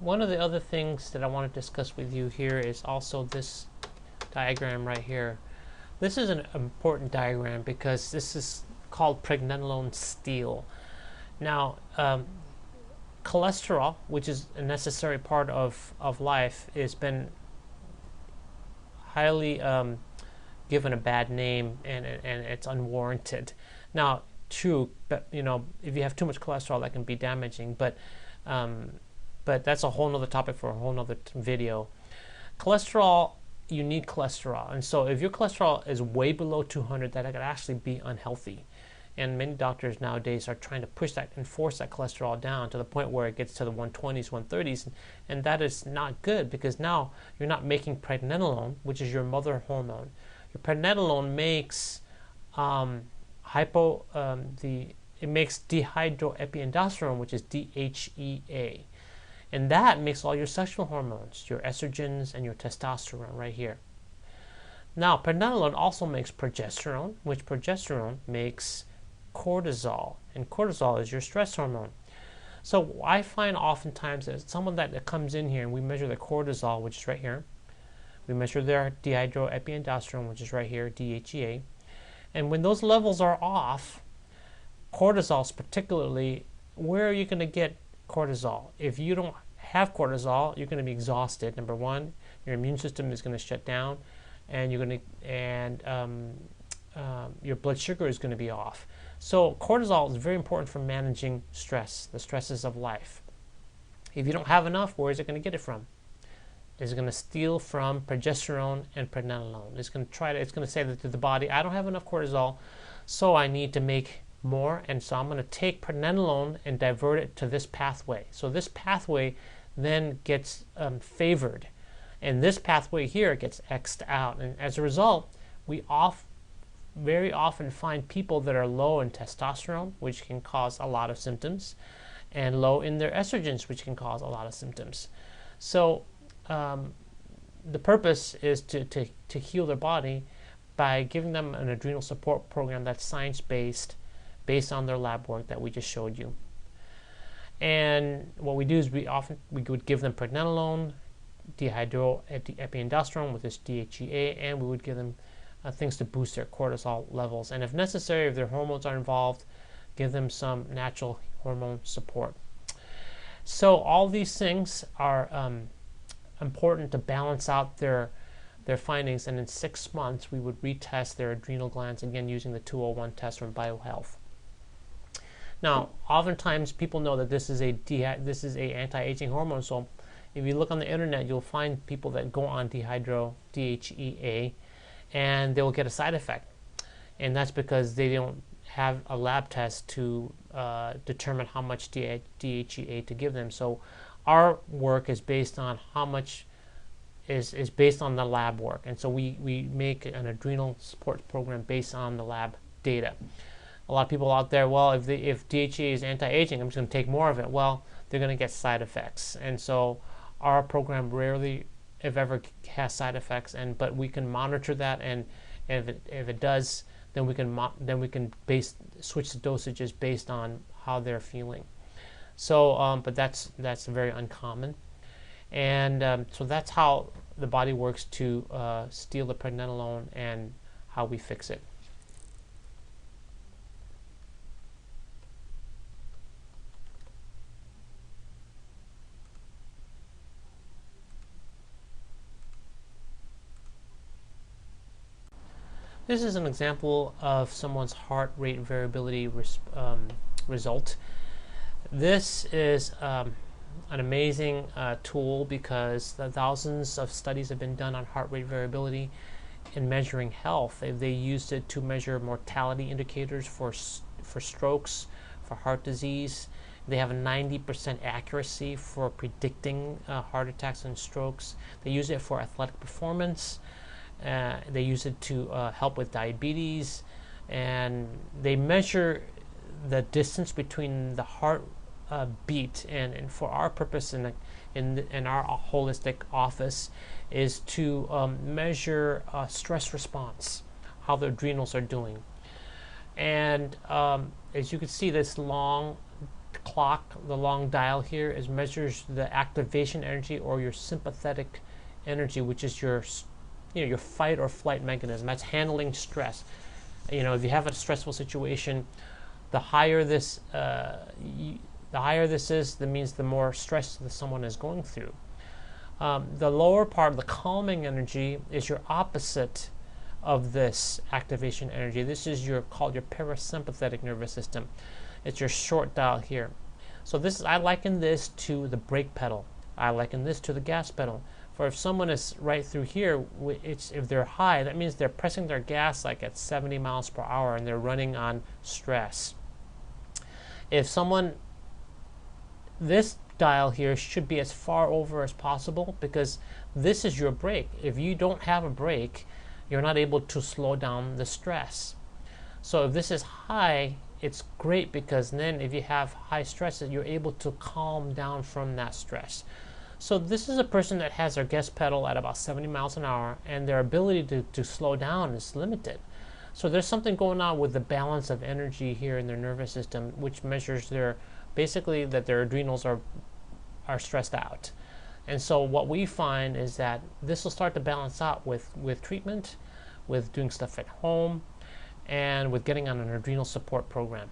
One of the other things that I want to discuss with you here is also this diagram right here. This is an important diagram because this is called pregnenolone steal. Now, cholesterol, which is a necessary part of life, has been highly given a bad name, and it's unwarranted. Now, true, but if you have too much cholesterol, that can be damaging. But that's a whole nother topic for a whole nother video. Cholesterol, you need cholesterol, and so if your cholesterol is way below 200, that could actually be unhealthy. And many doctors nowadays are trying to push that and force that cholesterol down to the point where it gets to the 120s, 130s, and that is not good, because now you're not making pregnenolone, which is your mother hormone. Your pregnenolone makes it makes dihydroepiandrosterone, which is DHEA, and that makes all your sexual hormones, your estrogens and your testosterone right here. Now, pregnenolone also makes progesterone, which progesterone makes cortisol, and cortisol is your stress hormone. So I find oftentimes that someone that comes in here and we measure the cortisol, which is right here, we measure their dihydroepiandrosterone, which is right here, DHEA, and when those levels are off, cortisol particularly, where are you going to get cortisol? If you don't have cortisol, you're going to be exhausted. Number one, your immune system is going to shut down, and your blood sugar is going to be off. So cortisol is very important for managing stress, the stresses of life. If you don't have enough, where is it going to get it from? It's going to steal from progesterone and pregnenolone. It's going to say that to the body, I don't have enough cortisol, so I need to make more, and so I'm going to take pregnenolone and divert it to this pathway. So this pathway then gets favored, and this pathway here gets X'd out, and as a result, we very often find people that are low in testosterone, which can cause a lot of symptoms, and low in their estrogens, which can cause a lot of symptoms. So the purpose is to heal their body by giving them an adrenal support program that's science-based, based on their lab work that we just showed you. And what we do is we would give them pregnenolone, dihydroepiandrosterone with this DHEA, and we would give them things to boost their cortisol levels. And if necessary, if their hormones are involved, give them some natural hormone support. So all these things are important to balance out their findings, and in 6 months we would retest their adrenal glands again using the 201 test from BioHealth. Now, oftentimes people know that this is a anti-aging hormone, so if you look on the internet, you'll find people that go on DHEA, and they will get a side effect, and that's because they don't have a lab test to determine how much DHEA to give them. So our work is based on how much is based on the lab work, and so we make an adrenal support program based on the lab data. A lot of people out there, well, if DHEA is anti-aging, I'm just going to take more of it. Well, they're going to get side effects, and so our program rarely, if ever, has side effects. But we can monitor that, and if it does, then we can switch the dosages based on how they're feeling. So, but that's very uncommon, and so that's how the body works to steal the pregnenolone and how we fix it. This is an example of someone's heart rate variability result. This is an amazing tool because thousands of studies have been done on heart rate variability in measuring health. They used it to measure mortality indicators for strokes, for heart disease. They have a 90% accuracy for predicting heart attacks and strokes. They use it for athletic performance. They use it to help with diabetes, and they measure the distance between the heart beat. And for our purpose in our holistic office is to measure stress response, how the adrenals are doing. And as you can see, this long clock, the long dial here, is measures the activation energy or your sympathetic energy, which is your your fight or flight mechanism. That's handling stress. If you have a stressful situation, the higher this is, that means the more stress that someone is going through. The lower part, the calming energy, is your opposite of this activation energy. This is called your parasympathetic nervous system. It's your short dial here. So I liken this to the brake pedal. I liken this to the gas pedal. For if someone is right through here, if they're high, that means they're pressing their gas like at 70 miles per hour and they're running on stress. This dial here should be as far over as possible, because this is your brake. If you don't have a brake, you're not able to slow down the stress. So if this is high, it's great, because then if you have high stress, you're able to calm down from that stress. So this is a person that has their gas pedal at about 70 miles an hour, and their ability to slow down is limited. So there's something going on with the balance of energy here in their nervous system, which measures basically that their adrenals are stressed out. And so what we find is that this will start to balance out with treatment, with doing stuff at home, and with getting on an adrenal support program.